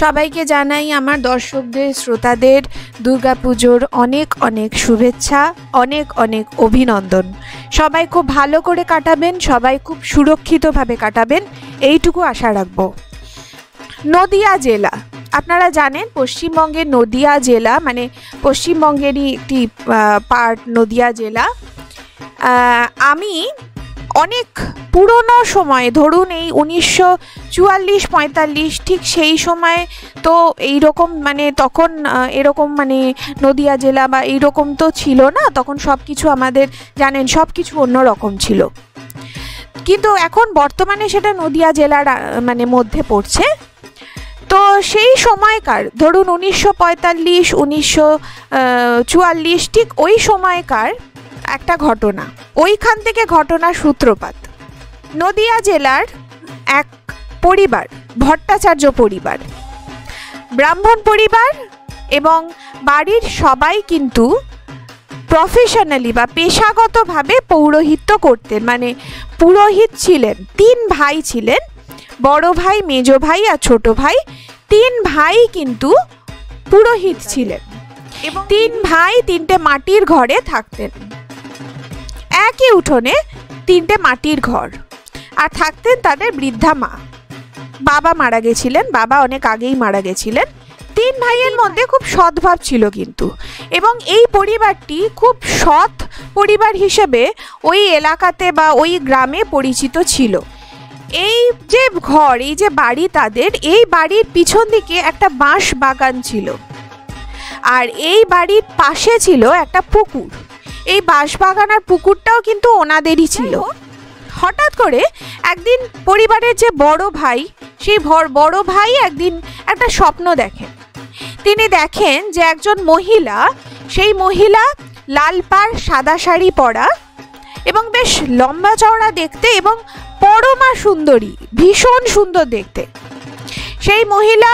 সবাইকে জানাই আমার দর্শকদের শ্রোতাদের দুর্গাপুজোর অনেক অনেক শুভেচ্ছা, অনেক অনেক অভিনন্দন। সবাই খুব ভালো করে কাটাবেন, সবাই খুব সুরক্ষিতভাবে কাটাবেন, এইটুকু আশা রাখবো। নদিয়া জেলা, আপনারা জানেন পশ্চিমবঙ্গের নদিয়া জেলা মানে পশ্চিমবঙ্গেরই একটি পার্ট নদিয়া জেলা। আমি অনেক পুরনো সময়, ধরুন এই 1944-45 ঠিক সেই সময় তো এইরকম মানে তখন এরকম মানে নদিয়া জেলা বা এইরকম তো ছিল না, তখন সব কিছু আমাদের জানেন সব কিছু অন্যরকম ছিল, কিন্তু এখন বর্তমানে সেটা নদিয়া জেলার মানে মধ্যে পড়ছে। তো সেই সময়কার ধরুন 1945-1944 ঠিক ওই সময়কার একটা ঘটনা, ওইখান থেকে ঘটনার সূত্রপাত। নদিয়া জেলার এক পরিবার, ভট্টাচার্য পরিবার, ব্রাহ্মণ পরিবার, এবং বাড়ির সবাই কিন্তু প্রফেশনালি বা পেশাগতভাবে পৌরোহিত্য করতেন, মানে পুরোহিত ছিলেন। 3 ভাই ছিলেন, বড় ভাই, মেজো ভাই আর ছোট ভাই। 3 ভাই কিন্তু পুরোহিত ছিলেন এবং 3 ভাই 3টে মাটির ঘরে থাকতেন। একই উঠোনে 3টে মাটির ঘর, আর থাকতেন তাদের বৃদ্ধা মা। বাবা মারা গেছিলেন, বাবা অনেক আগেই মারা গেছিলেন। 3 ভাইয়ের মধ্যে খুব সদ্ভাব ছিল কিন্তু, এবং এই পরিবারটি খুব সৎ পরিবার হিসেবে ওই এলাকাতে বা ওই গ্রামে পরিচিত ছিল। এই যে ঘর, এই যে বাড়ি তাদের, এই বাড়ির পিছন দিকে একটা বাঁশ বাগান ছিল, আর এই বাড়ির পাশে ছিল একটা পুকুর। এই বাঁশবাগান আর পুকুরটাও কিন্তু ওনাদেরই ছিল। হঠাৎ করে একদিন পরিবারের যে বড় ভাই, সেই বড় ভাই একদিন একটা স্বপ্ন দেখেন। তিনি দেখেন যে একজন মহিলা, সেই মহিলা লাল পাড় সাদা শাড়ি পরা এবং বেশ লম্বা চওড়া দেখতে এবং পরমা সুন্দরী, ভীষণ সুন্দর দেখতে। সেই মহিলা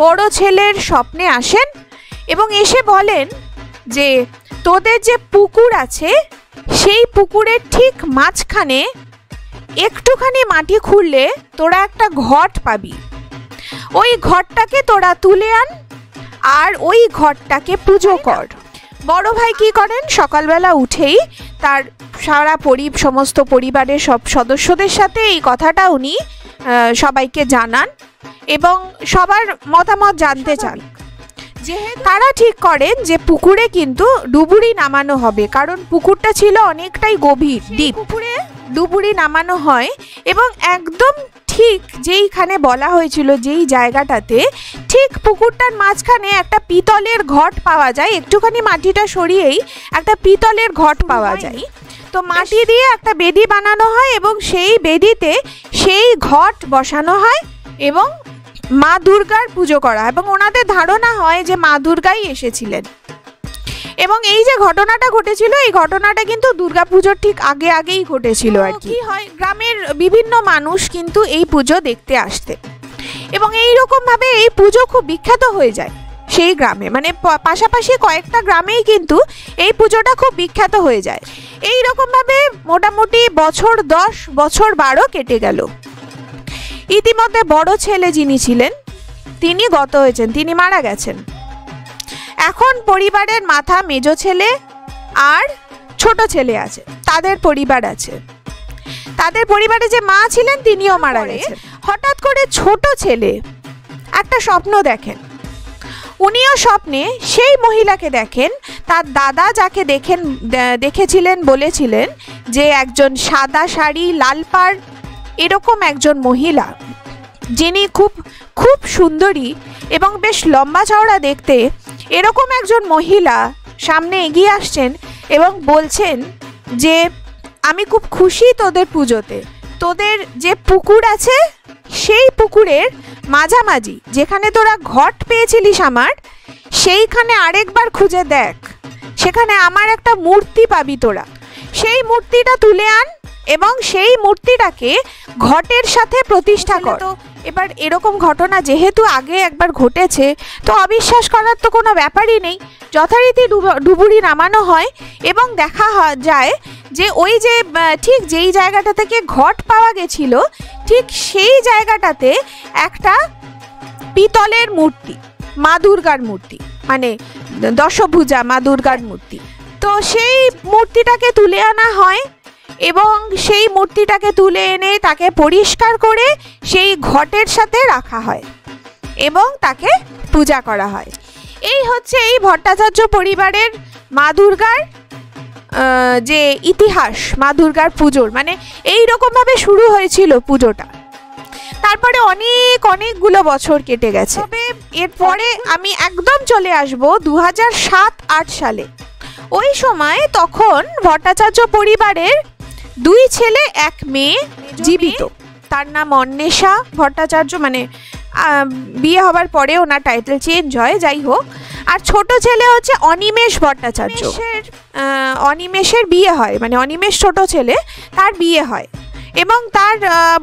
বড় ছেলের স্বপ্নে আসেন এবং এসে বলেন যে তোদের যে পুকুর আছে সেই পুকুরের ঠিক মাঝখানে একটুখানি মাটি খুঁড়লে তোরা একটা ঘট পাবি, ওই ঘরটাকে তোরা তুলে আন আর ওই ঘরটাকে পুজো কর। বড় ভাই কি করেন, সকালবেলা উঠেই তার সমস্ত পরিবারের সব সদস্যদের সাথে এই কথাটা উনি সবাইকে জানান এবং সবার মতামত জানতে চান। তারা ঠিক করেন যে পুকুরে কিন্তু ডুবুরি নামানো হবে, কারণ পুকুরটা ছিল অনেকটাই গভীর, ডিপ। পুকুরে ডুবুরি নামানো হয় এবং একদম ঠিক যেইখানে বলা হয়েছিল, যেই জায়গাটাতে, ঠিক পুকুরটার মাঝখানে একটা পিতলের ঘট পাওয়া যায়। একটুখানি মাটিটা সরিয়েই একটা পিতলের ঘট পাওয়া যায়। তো মাটি দিয়ে একটা বেদি বানানো হয় এবং সেই বেদিতে সেই ঘট বসানো হয় এবং মা দুর্গার পুজো করা, এবং ওনাদের ধারণা হয় যে মা দুর্গাই এসেছিলেন। এবং এই যে ঘটনাটা ঘটেছিল, এই ঘটনাটা কিন্তু দুর্গাপুজোর ঠিক আগেই ঘটেছিল আর কি। হয় গ্রামের বিভিন্ন মানুষ কিন্তু এই পুজো দেখতে আসতেন এবং এই রকম ভাবে এই পুজো খুব বিখ্যাত হয়ে যায় সেই গ্রামে, মানে পাশাপাশি কয়েকটা গ্রামেই কিন্তু এই পুজোটা খুব বিখ্যাত হয়ে যায়। এই রকম ভাবে মোটামুটি বছর 10, বছর 12 কেটে গেল। ইতিমধ্যে বড় ছেলে যিনি ছিলেন তিনি গত হয়েছেন, তিনি মারা গেছেন। এখন পরিবারের মাথা মেজো ছেলে আর ছোট ছেলে আছে, তাদের পরিবার আছে। তাদের পরিবারে যে মা ছিলেন তিনিও মারা গেছেন। হঠাৎ করে ছোট ছেলে একটা স্বপ্ন দেখেন। উনিও স্বপ্নে সেই মহিলাকে দেখেন, তার দাদা যাকে দেখেছিলেন বলেছিলেন যে একজন সাদা শাড়ি লাল পাড় এরকম একজন মহিলা, যিনি খুব খুব সুন্দরী এবং বেশ লম্বা চওড়া দেখতে, এরকম একজন মহিলা সামনে এগিয়ে আসছেন এবং বলছেন যে আমি খুব খুশি তোদের পুজোতে, তোদের যে পুকুর আছে সেই পুকুরের মাঝামাঝি যেখানে তোরা ঘট পেয়েছিলিস আমার, সেইখানে আরেকবার খুঁজে দেখ, সেখানে আমার একটা মূর্তি পাবি তোরা। সেই মূর্তিটা তুলে আন এবং সেই মূর্তিটাকে ঘটের সাথে প্রতিষ্ঠা কর। তো এবার এরকম ঘটনা যেহেতু আগে একবার ঘটেছে, তো অবিশ্বাস করার তো কোনো ব্যাপারই নেই। যথারীতি ডুবুরি নামানো হয় এবং দেখা যায় যে ওই যে ঠিক যেই জায়গাটা থেকে ঘট পাওয়া গেছিল, ঠিক সেই জায়গাটাতে একটা পিতলের মূর্তি, মা দুর্গার মূর্তি, মানে দশভুজা মা দুর্গার মূর্তি। তো সেই মূর্তিটাকে তুলে আনা হয় এবং সেই মূর্তিটাকে তুলে এনে তাকে পরিষ্কার করে সেই ঘটের সাথে রাখা হয় এবং তাকে পূজা করা হয়। এই হচ্ছে এই ভট্টাচার্য পরিবারের মা দুর্গার যে ইতিহাস, মা দুর্গার পুজোর, মানে এই রকমভাবে শুরু হয়েছিল পুজোটা। তারপরে অনেকগুলো বছর কেটে গেছে। তবে এরপরে আমি একদম চলে আসব 2007-08 সালে। ওই সময় তখন ভট্টাচার্য পরিবারের 2 ছেলে 1 মেয়ে জীবিত। তার নাম অন্বেষা ভট্টাচার্য, মানে বিয়ে হবার পরে ওনার টাইটেল চেঞ্জ হয়, যাই হোক। আর ছোট ছেলে হচ্ছে অনিমেষ ভট্টাচার্য। অনিমেষের বিয়ে হয়, মানে অনিমেষ ছোট ছেলে, তার বিয়ে হয় এবং তার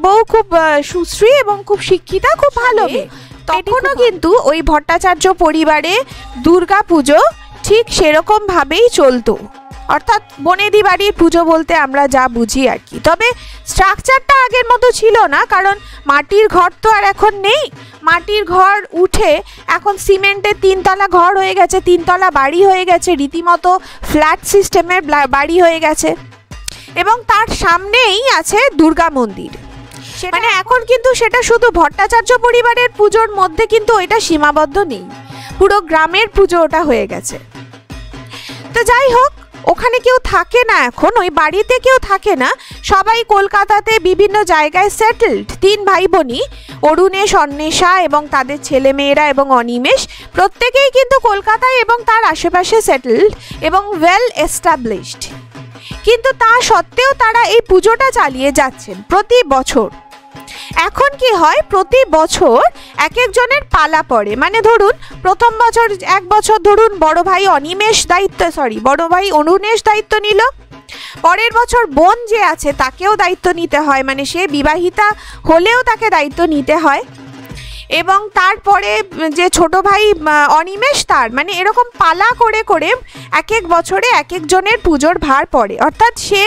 বউ খুব সুশ্রী এবং খুব শিক্ষিতা, খুব ভালো। তখনও কিন্তু ওই ভট্টাচার্য পরিবারে দুর্গা পুজো ঠিক সেরকমভাবেই চলতো, অর্থাৎ বনেদি বাড়ির পুজো বলতে আমরা যা বুঝি আর কি। তবে স্ট্রাকচারটা আগের মতো ছিল না, কারণ মাটির ঘর তো আর এখন নেই। মাটির ঘর উঠে এখন সিমেন্টের 3 তলা ঘর হয়ে গেছে, 3 তলা বাড়ি হয়ে গেছে, রীতিমতো ফ্ল্যাট সিস্টেমের বাড়ি হয়ে গেছে। এবং তার সামনেই আছে দুর্গা মন্দির। মানে এখন কিন্তু সেটা শুধু ভট্টাচার্য পরিবারের পুজোর মধ্যে কিন্তু ওইটা সীমাবদ্ধ নেই, পুরো গ্রামের পুজো ওটা হয়ে গেছে। তো যাই হোক, ওখানে কেউ থাকে না এখন, ওই বাড়িতে কেউ থাকে না, সবাই কলকাতাতে বিভিন্ন জায়গায় সেটেলড। 3 ভাই বোনই, অরুণেশ, অন্বেষা এবং তাদের ছেলে মেয়েরা এবং অনিমেষ, প্রত্যেকেই কিন্তু কলকাতায় এবং তার আশেপাশে সেটেলড এবং ওয়েল এস্টাবলিশড। কিন্তু তা সত্ত্বেও তারা এই পুজোটা চালিয়ে যাচ্ছেন প্রতি বছর। এখন কি হয়, প্রতি বছর এক একজনের পালা পড়ে। মানে ধরুন প্রথম বছর, 1 বছর ধরুন বড় ভাই অরুণেশ দায়িত্ব নিল। পরের বছর বোন যে আছে তাকেও দায়িত্ব নিতে হয়, মানে সে বিবাহিতা হলেও তাকে দায়িত্ব নিতে হয়। এবং তারপরে যে ছোট ভাই অনিমেষ, তার মানে এরকম পালা করে করে এক এক বছরে এক একজনের পুজোর ভার পড়ে। অর্থাৎ সে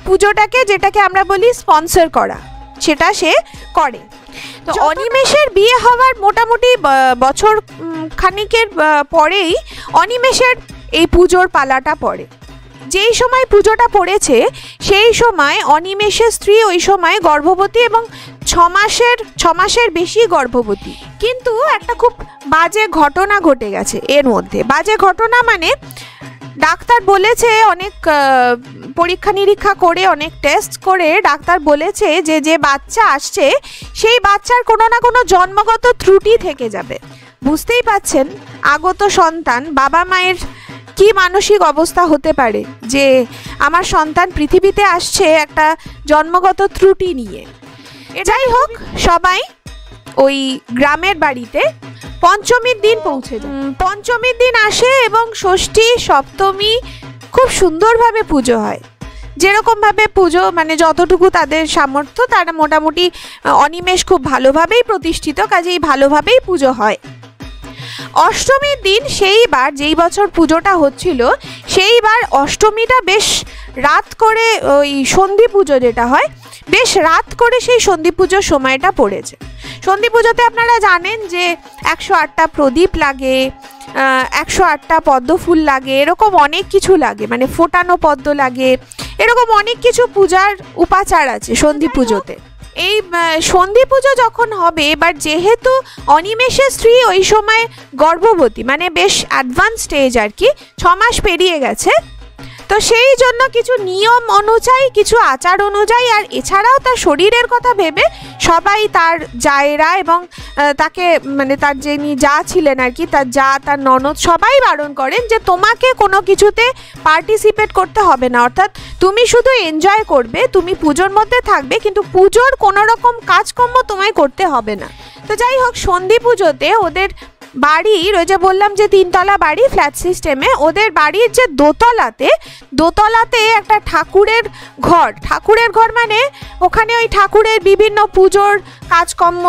পুজোটাকে, যেটাকে আমরা বলি স্পন্সর করা, সেটা সে করে। তো অনিমেষের বিয়ে হওয়ার মোটামুটি বছর খানিকের পরেই অনিমেষের এই পুজোর পালাটা পড়ে। যেই সময় পুজোটা পড়েছে সেই সময় অনিমেষের স্ত্রী ওই সময় গর্ভবতী এবং 6 মাসের বেশি গর্ভবতী। কিন্তু একটা খুব বাজে ঘটনা ঘটে গেছে এর মধ্যে। বাজে ঘটনা মানে ডাক্তার বলেছে, অনেক পরীক্ষা নিরীক্ষা করে, অনেক টেস্ট করে ডাক্তার বলেছে যে যে বাচ্চা আসছে সেই বাচ্চার কোনো না কোনো জন্মগত ত্রুটি থেকে যাবে। বুঝতেই পাচ্ছেন আগত সন্তান, বাবা মায়ের কি মানসিক অবস্থা হতে পারে যে আমার সন্তান পৃথিবীতে আসছে একটা জন্মগত ত্রুটি নিয়ে। যাই হোক, সবাই ওই গ্রামের বাড়িতে পঞ্চমীর দিন পৌঁছে যায়। পঞ্চমীর দিন আসে এবং ষষ্ঠী, সপ্তমী খুব সুন্দরভাবে পুজো হয়। যেরকমভাবে পুজো, মানে যতটুকু তাদের সামর্থ্য, তারা মোটামুটি অনিমেষ খুব ভালোভাবেই প্রতিষ্ঠিত, কাজেই ভালোভাবেই পুজো হয়। অষ্টমীর দিন সেইবার, যেই বছর পুজোটা হচ্ছিল সেইবার অষ্টমীটা বেশ রাত করে, ওই সন্ধি পুজো যেটা হয়, বেশ রাত করে সেই সন্ধি পুজোর সময়টা পড়েছে। সন্ধি পুজোতে আপনারা জানেন যে 108টা প্রদীপ লাগে, 108টা পদ্ম ফুল লাগে, এরকম অনেক কিছু লাগে, মানে ফোটানো পদ্ম লাগে, এরকম অনেক কিছু পূজার উপাচার আছে সন্ধি পুজোতে। এই সন্ধি পুজো যখন হবে, এবার যেহেতু অনিমেষের স্ত্রী ওই সময় গর্ভবতী, মানে বেশ অ্যাডভান্স স্টেজ আর কি, 6 মাস পেরিয়ে গেছে, তো সেই জন্য কিছু নিয়ম অনুযায়ী, কিছু আচার অনুযায়ী, আর এছাড়াও তার শরীরের কথা ভেবে সবাই, তার জায়েরা এবং তাকে, মানে তার যিনি যা ছিলেন আর কি, তার যা, তার ননদ, সবাই বারণ করেন যে তোমাকে কোনো কিছুতে পার্টিসিপেট করতে হবে না, অর্থাৎ তুমি শুধু এনজয় করবে, তুমি পুজোর মধ্যে থাকবে, কিন্তু পুজোর কোনো রকম কাজকর্ম তোমায় করতে হবে না। তো যাই হোক, সন্ধি পুজোতে ওদের বাড়ির, ওই যে বললাম যে 3 তলা বাড়ি ফ্ল্যাট সিস্টেমে, ওদের বাড়ির যে দোতলাতে একটা ঠাকুরের ঘর, মানে ওখানে ওই ঠাকুরের বিভিন্ন পুজোর কাজকর্ম,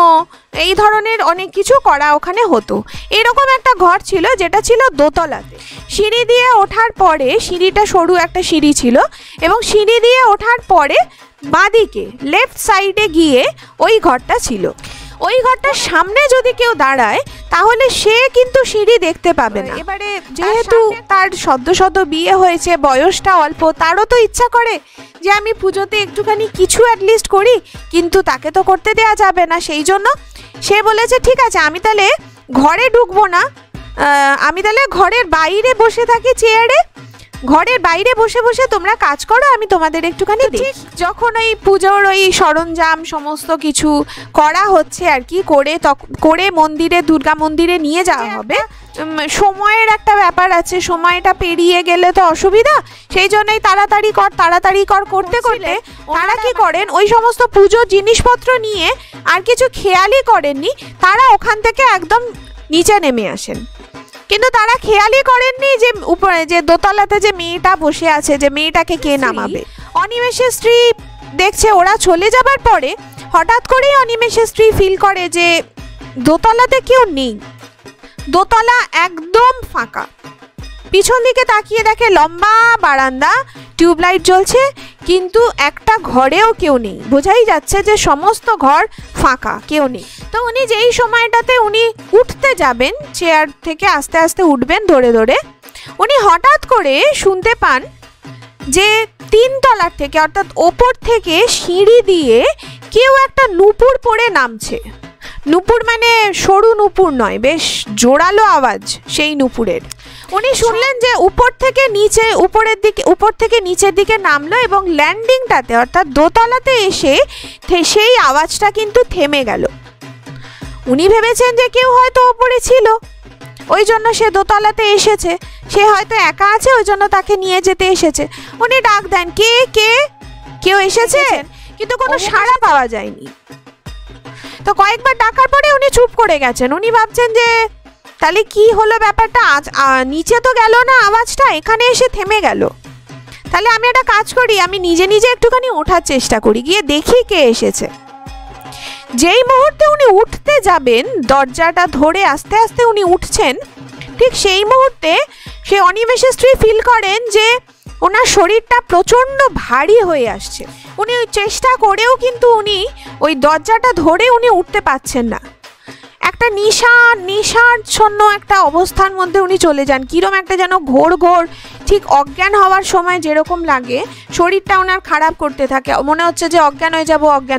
এই ধরনের অনেক কিছু করা ওখানে হতো। এরকম একটা ঘর ছিল যেটা ছিল দোতলাতে। সিঁড়ি দিয়ে ওঠার পরে, সিঁড়িটা সরু একটা সিঁড়ি ছিল, এবং সিঁড়ি দিয়ে ওঠার পরে বাঁদিকে লেফট সাইডে গিয়ে ওই ঘরটা ছিল। ওই ঘরটার সামনে যদি কেউ দাঁড়ায় তাহলে সে কিন্তু সিঁড়ি দেখতে পাবে না। এবারে যেহেতু তার সদ্য সদ্য বিয়ে হয়েছে, বয়সটা অল্প, তারও তো ইচ্ছা করে যে আমি পুজোতে একটুখানি কিছু অ্যাটলিস্ট করি, কিন্তু তাকে তো করতে দেওয়া যাবে না। সেই জন্য সে বলেছে ঠিক আছে আমি তাহলে ঘরে ঢুকবো না, আমি তাহলে ঘরের বাইরে বসে থাকি চেয়ারে, ঘরের বাইরে বসে বসে তোমরা কাজ করো, আমি তোমাদের একটুখানি দেখি। যখন ওই পুজোর ওই সরঞ্জাম সমস্ত কিছু করা হচ্ছে আর কি, করে মন্দিরে, দুর্গা মন্দিরে নিয়ে যাওয়া হবে, সময়ের একটা ব্যাপার আছে, সময়টা পেরিয়ে গেলে তো অসুবিধা, সেই জন্যই তাড়াতাড়ি কর করতে করতে তারা কি করেন, ওই সমস্ত পুজোর জিনিসপত্র নিয়ে আর কিছু খেয়ালই করেননি, তারা ওখান থেকে একদম নিচে নেমে আসেন। কিন্তু তারা খেয়ালই করেননি যে উপরে যে দোতলাতে যে মেয়েটা বসে আছে, যে মেয়েটাকে কে নামাবে। অনিমেষের স্ত্রী দেখছে ওরা চলে যাবার পরে হঠাৎ করেই অনিমেষের স্ত্রী ফিল করে যে দোতলাতে কেউ নেই, দোতলা একদম ফাঁকা। পিছন দিকে তাকিয়ে দেখে লম্বা বারান্দা, টিউবলাইট জ্বলছে, কিন্তু একটা ঘরেও কেউ নেই, বোঝাই যাচ্ছে যে সমস্ত ঘর ফাঁকা, কেউ নেই। তো উনি যেই সময়টাতে উনি উঠতে যাবেন, চেয়ার থেকে আস্তে আস্তে উঠবেন ধরে ধরে, উনি হঠাৎ করে শুনতে পান যে 3 তলার থেকে, অর্থাৎ ওপর থেকে সিঁড়ি দিয়ে কেউ একটা নূপুর পরে নামছে। নূপুর মানে সরু নূপুর নয়, বেশ জোরালো আওয়াজ সেই নূপুরের। উনি শুনলেন যে উপর থেকে নিচের দিকে নামলো এবং ল্যান্ডিংটাতে অর্থাৎ দোতলাতে এসে সেই আওয়াজটা কিন্তু থেমে গেল। উনি ভেবেছেন যে কেউ হয়তো ওপরে ছিল, ওই জন্য সে দোতলাতে এসেছে, সে হয়তো একা আছে, ওই জন্য তাকে নিয়ে যেতে এসেছে। উনি ডাক দেন, কে কে, কেউ এসেছে, কিন্তু কোনো সাড়া পাওয়া যায়নি। তো কয়েকবার ডাকার পরে উনি চুপ করে গেছেন। উনি ভাবছেন যে তাহলে কি হলো ব্যাপারটা, নিচে তো গেল না আওয়াজটা, এখানে এসে থেমে গেল। তাহলে আমি একটা কাজ করি, আমি নিজে নিজে একটুখানি ওঠার চেষ্টা করি, গিয়ে দেখি কে এসেছে। যেই মুহূর্তে উনি উঠতে যাবেন, দরজাটা ধরে আস্তে আস্তে উনি উঠছেন, ঠিক সেই মুহূর্তে সে অনিমেষের স্ত্রী ফিল করেন যে ওনার শরীরটা প্রচণ্ড ভারী হয়ে আসছে। উনি চেষ্টা করেও কিন্তু উনি ওই দরজাটা ধরে উনি উঠতে পারছেন না। একটা নিশাচ্ছন্ন একটা অবস্থার মধ্যে উনি চলে যান, কিরম একটা যেন ঘোর ঠিক অজ্ঞান হওয়ার সময় যেরকম লাগে, শরীরটা ওনার খারাপ করতে থাকে, মনে হচ্ছে যে অজ্ঞান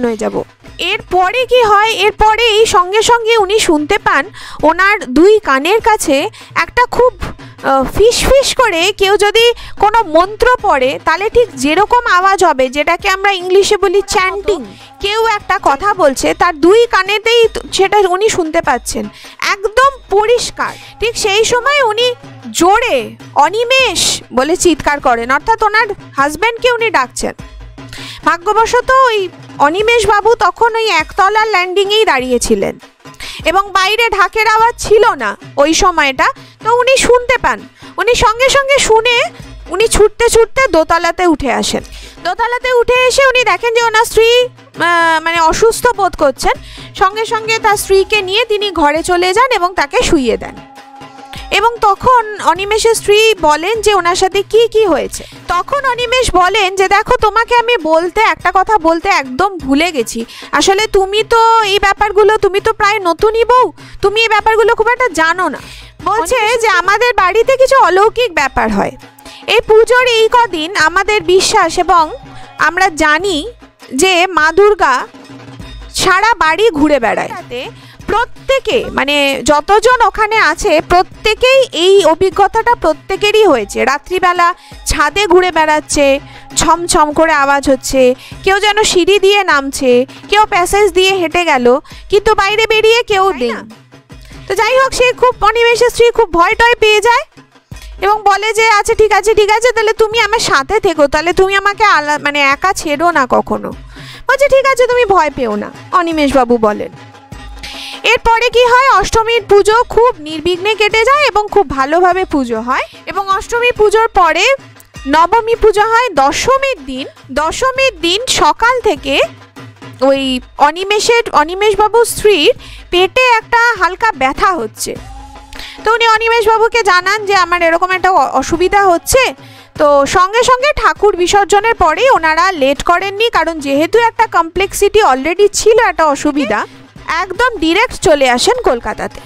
হয়ে যাব। এরপরে কি হয়, এরপরে এই সঙ্গে সঙ্গে উনি শুনতে পান ওনার 2 কানের কাছে একটা খুব ফিস করে কেউ যদি কোনো মন্ত্র পড়ে তাহলে ঠিক যেরকম আওয়াজ হবে, যেটাকে আমরা ইংলিশে বলি চ্যান্টিং, কেউ একটা কথা বলছে, তার 2 কানেতেই সেটা উনি শুনতে পাচ্ছেন একদম পরিষ্কার। ঠিক সেই সময় উনি জোরে অনিমেষ বলে চিৎকার করেন, অর্থাৎ ওনার হাজব্যান্ডকে উনি ডাকছেন। ভাগ্যবশত ওই অনিমেষ বাবু তখন ওই 1 তলার ল্যান্ডিংয়েই দাঁড়িয়েছিলেন এবং বাইরে ঢাকের আওয়াজ ছিল না ওই সময়টা। তো উনি শুনতে পান, উনি সঙ্গে সঙ্গে শুনে উনি ছুটতে দোতলাতে উঠে আসেন। দোতলাতে উঠে এসে উনি দেখেন যে ওনার স্ত্রী মানে অসুস্থ বোধ করছেন। সঙ্গে সঙ্গে তার স্ত্রীকে নিয়ে তিনি ঘরে চলে যান এবং তাকে শুইয়ে দেন। এবং তখন অনিমেষের স্ত্রী বলেন যে ওনার সাথে কি হয়েছে। তখন অনিমেষ বলেন যে দেখো, তোমাকে আমি একটা কথা বলতে একদম ভুলে গেছি, আসলে তুমি তো এই ব্যাপারগুলো, তুমি তো প্রায় নতুনই বউ, তুমি এই ব্যাপারগুলো খুব একটা জানো না। বলছে যে আমাদের বাড়িতে কিছু অলৌকিক ব্যাপার হয়, এই পুজোর এই কদিন আমাদের বিশ্বাস এবং আমরা জানি যে মা দুর্গা সারা বাড়ি ঘুরে বেড়ায়। প্রত্যেকে মানে যতজন ওখানে আছে প্রত্যেকেই এই অভিজ্ঞতাটা প্রত্যেকেরই হয়েছে। রাত্রিবেলা ছাদে ঘুরে বেড়াচ্ছে, ছমছম করে আওয়াজ হচ্ছে, কেউ যেন সিঁড়ি দিয়ে নামছে, কেউ প্যাসেজ দিয়ে হেঁটে গেল, কিন্তু বাইরে বেরিয়ে কেউ নেই। তো যাই হোক, সে খুব অনিমেষের স্ত্রী খুব ভয় পেয়ে যায় এবং বলে যে আচ্ছা ঠিক আছে তাহলে তুমি আমার সাথে থেকো, তাহলে তুমি আমাকে মানে একা ছেড়ো না কখনো। বলছে ঠিক আছে, তুমি ভয় পেও না, অনিমেষবাবু বলেন। এরপরে কি হয়, অষ্টমীর পুজো খুব নির্বিঘ্নে কেটে যায় এবং খুব ভালোভাবে পুজো হয়। এবং অষ্টমী পুজোর পরে নবমী পুজো হয় দশমীর দিন সকাল থেকে ওই অনিমেষবাবুর স্ত্রীর পেটে একটা হালকা ব্যথা হচ্ছে। তো উনি অনিমেষবাবুকে জানান যে আমার এরকম একটা অসুবিধা হচ্ছে। তো সঙ্গে সঙ্গে ঠাকুর বিসর্জনের পরেই ওনারা লেট করেননি, কারণ যেহেতু একটা কমপ্লেক্সিটি অলরেডি ছিল, একটা অসুবিধা, একদম ডিরেক্ট চলে আসেন কলকাতাতে।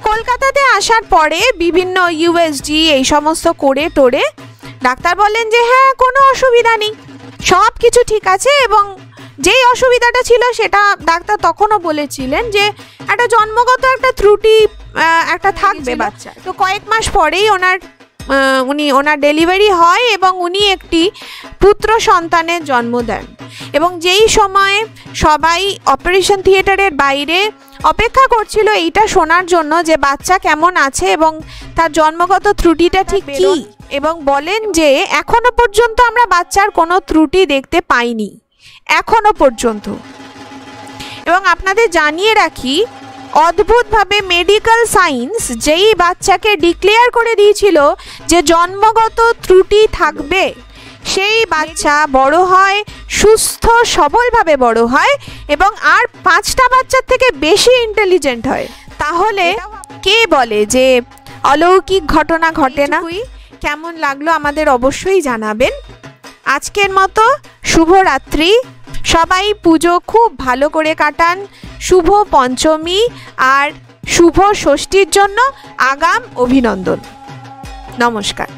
কলকাতাতে আসার পরে বিভিন্ন ইউএসজি এই সমস্ত করে টোরে ডাক্তার বলেন যে হ্যাঁ কোনো অসুবিধা নেই, সব কিছু ঠিক আছে। এবং যেই অসুবিধাটা ছিল সেটা ডাক্তার তখনও বলেছিলেন যে একটা জন্মগত একটা ত্রুটি একটা থাকবে বাচ্চা। তো কয়েক মাস পরেই ওনার ডেলিভারি হয় এবং উনি একটি পুত্র সন্তানের জন্ম দেন। এবং যেই সময়ে সবাই অপারেশন থিয়েটারের বাইরে অপেক্ষা করছিল এইটা শোনার জন্য যে বাচ্চা কেমন আছে এবং তার জন্মগত ত্রুটিটা ঠিক কী, এবং বলেন যে এখনো পর্যন্ত আমরা বাচ্চার কোনো ত্রুটি দেখতে পাইনি এখনো পর্যন্ত। এবং আপনাদের জানিয়ে রাখি, অদ্ভুতভাবে মেডিকেল সায়েন্স যেই বাচ্চাকে ডিক্লেয়ার করে দিয়েছিল যে জন্মগত ত্রুটি থাকবে, সেই বাচ্চা বড় হয়, সুস্থ সবলভাবে বড় হয় এবং আর 5টা বাচ্চার থেকে বেশি ইন্টেলিজেন্ট হয়। তাহলে কে বলে যে অলৌকিক ঘটনা ঘটে না? কেমন লাগলো আমাদের অবশ্যই জানাবেন। আজকের মতো শুভরাত্রি, সবাই পুজো খুব ভালো করে কাটান। শুভ পঞ্চমী আর শুভ ষষ্ঠীর জন্য আগাম অভিনন্দন। নমস্কার।